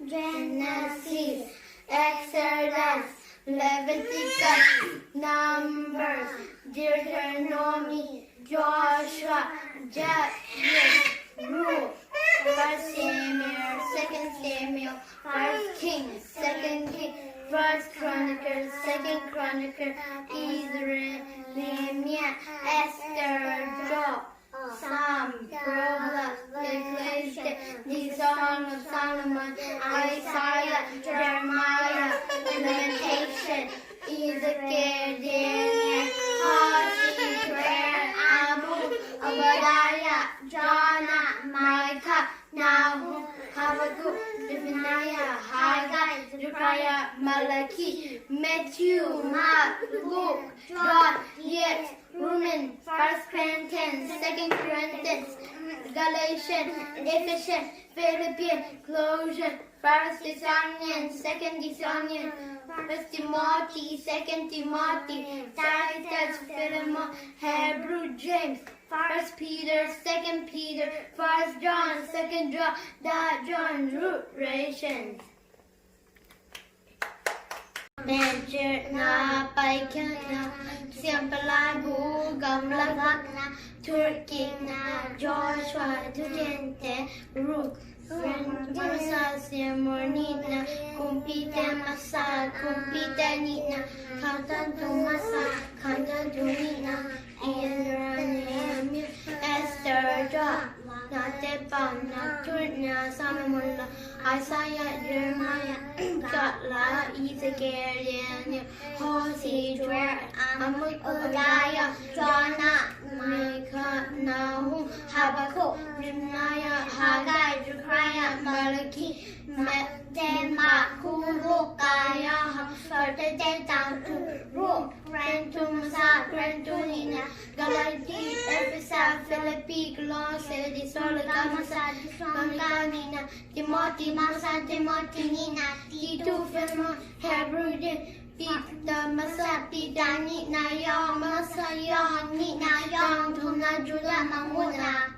Genesis, Exodus, Leviticus, Numbers, Deuteronomy, Joshua, Judges, Ruth, 1 Samuel, 2 Samuel, 1 Kings, 2 Kings, 1 Chronicles, 2 Chronicles, Israel, Nehemiah, Esther, Job, Psalm, Proverbs, Revelation, the Song of Solomon, Isaiah, Jeremiah, Lamentation, Ezekiel, Daniel, Hosea, Prayer, Amos, Obadiah, Jonah, Micah, Nahum, Habakkuk, Zephaniah, Haggai, Zechariah, Malachi, Matthew, Mark, Luke, John, Yates, Romans, 1 Corinthians, 2 Corinthians, Galatians, Ephesians, Philippians, Colossians, 1 Thessalonians, 2 Thessalonians, 1 Timothy, 2 Timothy, Titus, Philemon, Hebrew, James, 1 Peter, 2 Peter, 1 John, 2 John, 3 John, Revelations. แม่เจอหน้าไปแค่นาเสียงปลาบูกำลังรักนะธุรกิจนะจอชัวทุเรียนแต่รูกเฟรนมาซาเสียมอนีนะคุมปีแต่มาซาคุมปีแต่นี่นะข้าวตันตุมาซาข้าวตันตุนี่นะอิสราเอลเอสเตอร์จอนาเตปานาทุนนาซาเมมุลลาIsaiah, Jeremiah, Jotla, Ezekiel, Daniel, Hosea, Joel, Amos, Obadiah, Jonah, Micah, Nahum, Habakkuk, Zephaniah, Haggai, Zechariah, Malachi, Matthew, Mark, Luke, Ruth, Grantumina, Galatians, Ephesus, Philippi, Colossians, Thessalonians, Timothy, Masa, Timothy, Nina, Titu, Philemon, Hebrew, Peter, Masa, Peter, Nina, Yong, Masa, Yong, Nina, Yong, Tuna, Judah, Mamuna.